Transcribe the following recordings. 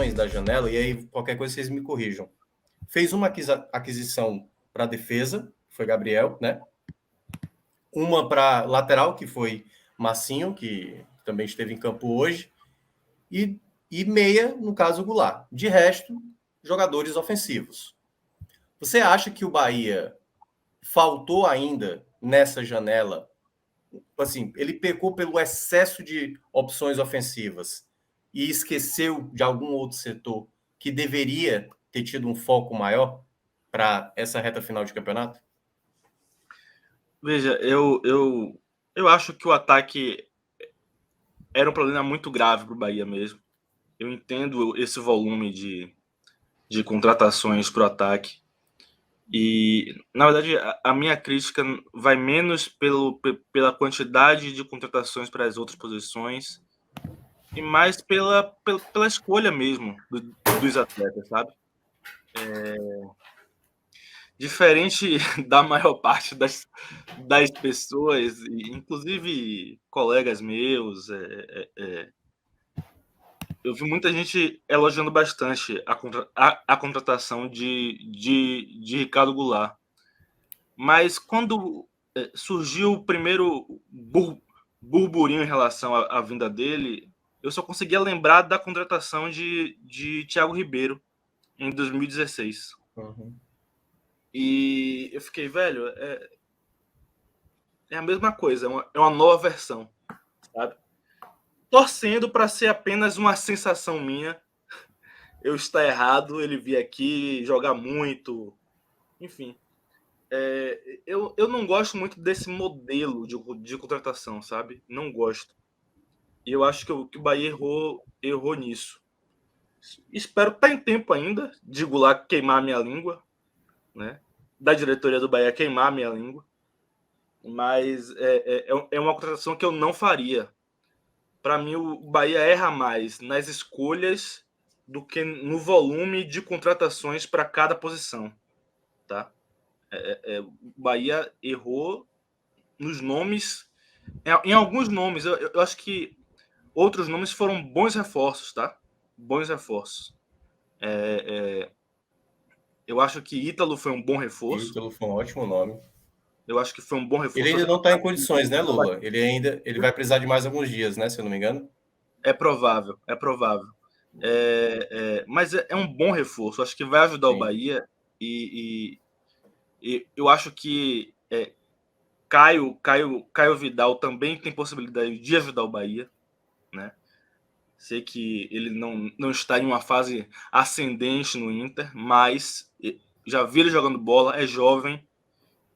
contratações da janela, e aí qualquer coisa vocês me corrijam. Fez uma aquisição para defesa, foi Gabriel, né? Uma para lateral, que foi Massinho, que também esteve em campo hoje, e meia, no caso, Goulart. De resto, jogadores ofensivos. Você acha que o Bahia faltou ainda nessa janela? Assim, ele pecou pelo excesso de opções ofensivas e esqueceu de algum outro setor que deveria ter tido um foco maior para essa reta final de campeonato? Veja, eu acho que o ataque era um problema muito grave para o Bahia mesmo. Eu entendo esse volume de contratações para o ataque. E, na verdade, a minha crítica vai menos pela quantidade de contratações para as outras posições e mais pela escolha mesmo dos atletas, sabe? Diferente da maior parte das pessoas, inclusive colegas meus, eu vi muita gente elogiando bastante a contratação de Ricardo Goulart. Mas quando surgiu o primeiro burburinho em relação à vinda dele, eu só conseguia lembrar da contratação de Thiago Ribeiro em 2016. Uhum. E eu fiquei, velho, é a mesma coisa, é uma nova versão, sabe? Torcendo para ser apenas uma sensação minha, eu estar errado, ele vir aqui jogar muito, enfim. Eu não gosto muito desse modelo de contratação, sabe? Não gosto. E eu acho que o Bahia errou nisso. Espero estar em tempo ainda de Goulart queimar a minha língua, né? Da diretoria do Bahia queimar a minha língua. Mas é uma contratação que eu não faria. Para mim, o Bahia erra mais nas escolhas do que no volume de contratações para cada posição, tá? O Bahia errou nos nomes, em alguns nomes. Eu acho que outros nomes foram bons reforços, tá? Bons reforços. Eu acho que Ítalo foi um bom reforço. Ítalo foi um ótimo nome. Eu acho que foi um bom Ele reforço. ainda não está em condições, né, Lula? Ele vai precisar de mais alguns dias, né, se eu não me engano. É provável, é provável. Mas é um bom reforço. Acho que vai ajudar o Sim. Bahia e eu acho que Caio Vidal também tem possibilidade de ajudar o Bahia, né? Sei que ele não está em uma fase ascendente no Inter, mas já vi ele jogando bola, é jovem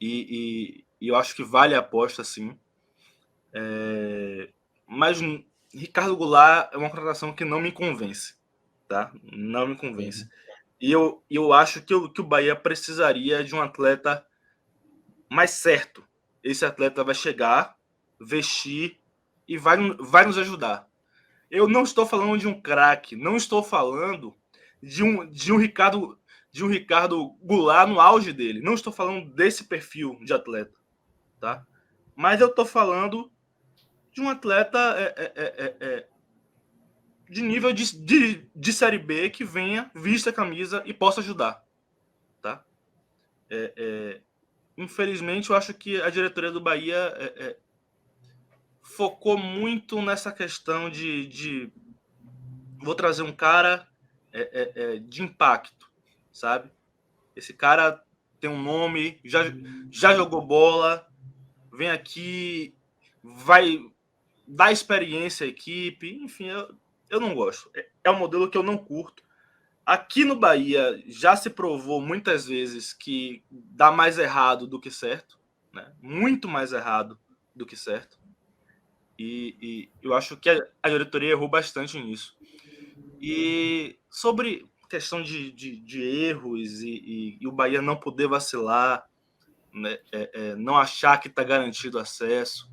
e eu acho que vale a aposta, sim. Mas Ricardo Goulart é uma contratação que não me convence, tá? Não me convence. Uhum. E eu acho que o Bahia precisaria de um atleta mais certo. Esse atleta vai chegar, vestir e vai nos ajudar. Eu não estou falando de um craque, não estou falando de um Ricardo Goulart no auge dele. Não estou falando desse perfil de atleta, tá? Mas eu estou falando de um atleta de nível de Série B que venha, vista a camisa e possa ajudar, tá? Infelizmente, eu acho que a diretoria do Bahia focou muito nessa questão de vou trazer um cara de impacto, sabe? Esse cara tem um nome, já jogou bola, vem aqui, vai dar experiência à equipe, enfim, eu não gosto. É um modelo que eu não curto. Aqui no Bahia já se provou muitas vezes que dá mais errado do que certo, né? Muito mais errado do que certo. E eu acho que a diretoria errou bastante nisso. E sobre questão de erros e o Bahia não poder vacilar, né? Não achar que está garantido acesso.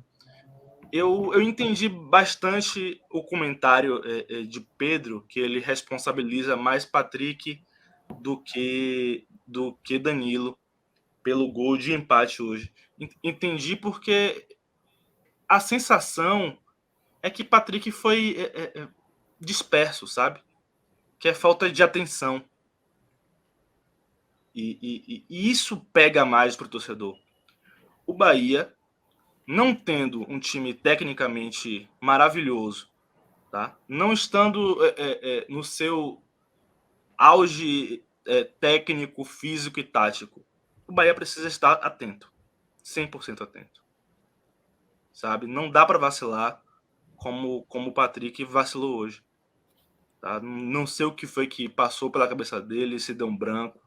Eu entendi bastante o comentário de Pedro, que ele responsabiliza mais Patrick do que Danilo pelo gol de empate hoje. Entendi porque a sensação é que Patrick foi disperso, sabe? que é falta de atenção. E isso pega mais para o torcedor. O Bahia, não tendo um time tecnicamente maravilhoso, tá? Não estando no seu auge técnico, físico e tático, o Bahia precisa estar atento, 100% atento, sabe? Não dá para vacilar como o Patrick vacilou hoje, tá? Não sei o que foi que passou pela cabeça dele, se deu um branco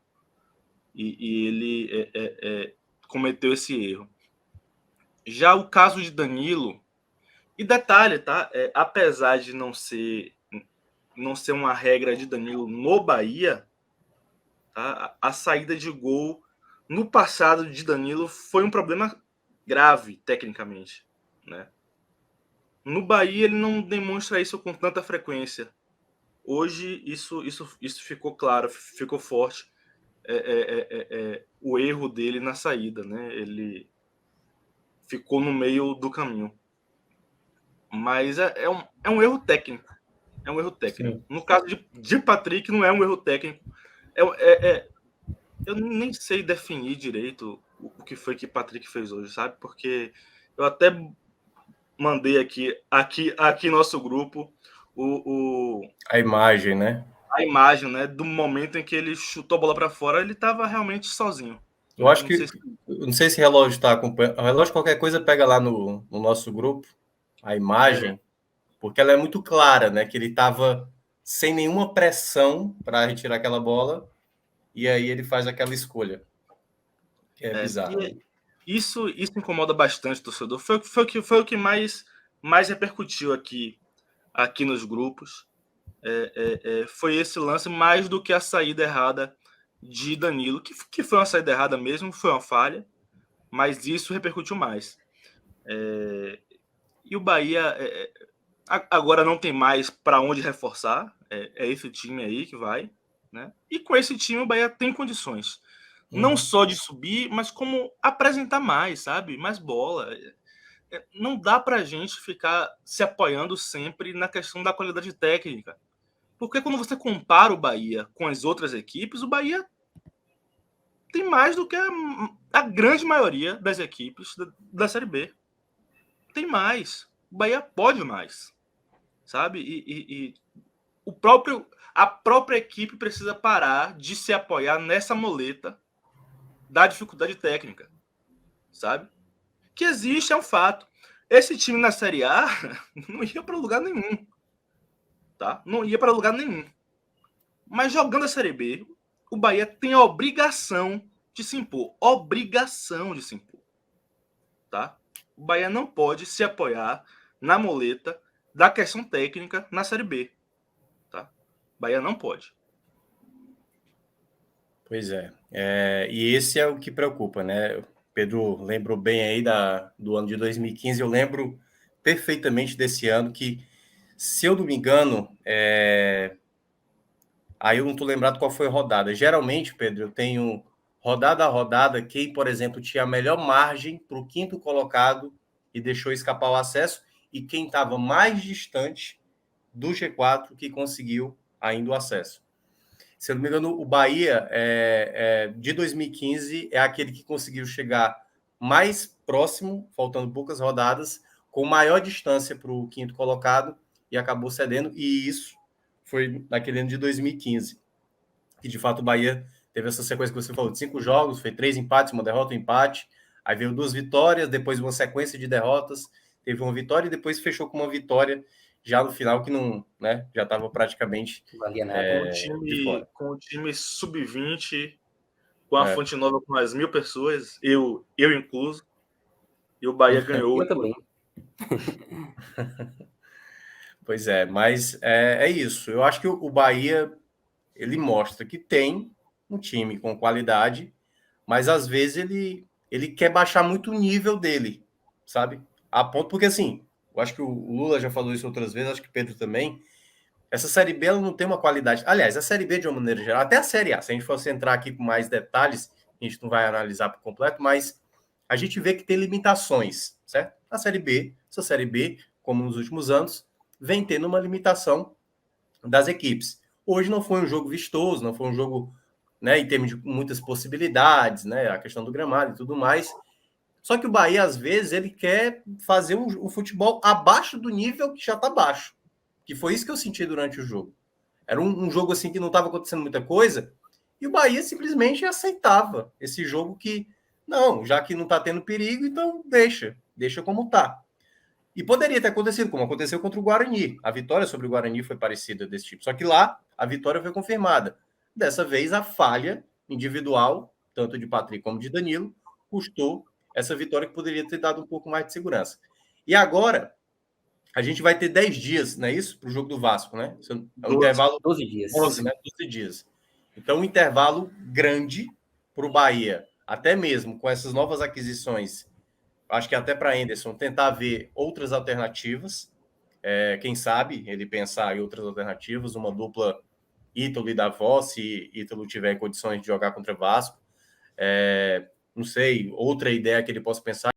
e ele cometeu esse erro. Já o caso de Danilo, e detalhe, tá? Apesar de não ser uma regra de Danilo no Bahia, tá? A saída de gol no passado de Danilo foi um problema grave, tecnicamente, né? No Bahia ele não demonstra isso com tanta frequência. Hoje isso ficou claro, ficou forte. O erro dele na saída, né? Ele ficou no meio do caminho. Mas é um erro técnico. É um erro técnico. Sim. No caso de Patrick, não é um erro técnico. Eu nem sei definir direito o que foi que Patrick fez hoje, sabe? Porque eu até mandei aqui nosso grupo A imagem, né? a imagem, né, do momento em que ele chutou a bola para fora, ele estava realmente sozinho. Eu Né? acho que. Não sei se o relógio está acompanhando. O relógio, qualquer coisa, pega lá no nosso grupo a imagem, porque ela é muito clara, né? Que ele estava sem nenhuma pressão para retirar aquela bola, e aí ele faz aquela escolha. Que é bizarro. Né? Isso incomoda bastante o torcedor. Foi o que mais repercutiu aqui nos grupos. Foi esse lance mais do que a saída errada de Danilo, que foi uma saída errada mesmo, foi uma falha, mas isso repercutiu mais. E o Bahia agora não tem mais para onde reforçar, é esse time aí que vai, né? E com esse time o Bahia tem condições, não só de subir, mas como apresentar mais, sabe? Mais bola. Não dá para a gente ficar se apoiando sempre na questão da qualidade técnica. Porque quando você compara o Bahia com as outras equipes, o Bahia tem mais do que a grande maioria das equipes da Série B. Tem mais. O Bahia pode mais. Sabe? E a própria equipe precisa parar de se apoiar nessa muleta da dificuldade técnica. Sabe? Que existe, é um fato. Esse time na Série A não ia para lugar nenhum. Tá? Não ia para lugar nenhum. Mas jogando a Série B, o Bahia tem a obrigação de se impor. Obrigação de se impor. Tá? O Bahia não pode se apoiar na muleta da questão técnica na Série B. Tá? O Bahia não pode. Pois é. E esse é o que preocupa, né? Pedro lembrou bem aí do ano de 2015. Eu lembro perfeitamente desse ano que, se eu não me engano, aí eu não estou lembrado qual foi a rodada. Geralmente, Pedro, eu tenho rodada a rodada quem, por exemplo, tinha a melhor margem para o quinto colocado e deixou escapar o acesso, e quem estava mais distante do G4 que conseguiu ainda o acesso. Se eu não me engano, o Bahia de 2015 é aquele que conseguiu chegar mais próximo, faltando poucas rodadas, com maior distância para o quinto colocado e acabou cedendo, e isso foi naquele ano de 2015. Que de fato o Bahia teve essa sequência que você falou, de 5 jogos, foi 3 empates, uma derrota, um empate, aí veio 2 vitórias, depois uma sequência de derrotas, teve uma vitória e depois fechou com uma vitória já no final que não, né, já estava praticamente com o time sub-20, com a Fonte Nova com as 1.000 pessoas, eu incluso, e o Bahia ganhou. Eu também. Pois é, mas é isso. Eu acho que o Bahia, ele mostra que tem um time com qualidade, mas às vezes ele quer baixar muito o nível dele, sabe? A ponto, porque assim, eu acho que o Lula já falou isso outras vezes, acho que o Pedro também, essa Série B ela não tem uma qualidade. Aliás, a Série B, de uma maneira geral, até a Série A, se a gente fosse entrar aqui com mais detalhes, a gente não vai analisar por completo, mas a gente vê que tem limitações, certo? A Série B, essa Série B, como nos últimos anos, vem tendo uma limitação das equipes. Hoje não foi um jogo vistoso, não foi um jogo, né, em termos de muitas possibilidades, né, a questão do gramado e tudo mais. Só que o Bahia, às vezes, ele quer fazer um futebol abaixo do nível que já está baixo. Que foi isso que eu senti durante o jogo. Era um jogo assim que não estava acontecendo muita coisa, e o Bahia simplesmente aceitava esse jogo que, não, já que não está tendo perigo, então deixa como está. E poderia ter acontecido, como aconteceu contra o Guarani. A vitória sobre o Guarani foi parecida desse tipo. Só que lá, a vitória foi confirmada. Dessa vez, a falha individual, tanto de Patrick como de Danilo, custou essa vitória que poderia ter dado um pouco mais de segurança. E agora, a gente vai ter 10 dias, não é isso? Para o jogo do Vasco, né? É um 12, intervalo 12 dias. 11, né? 12 dias. Então, um intervalo grande para o Bahia, até mesmo com essas novas aquisições, acho que até para Anderson, tentar ver outras alternativas. Quem sabe ele pensar em outras alternativas, uma dupla Ítalo e Davó, se Ítalo tiver condições de jogar contra o Vasco. Não sei, outra ideia que ele possa pensar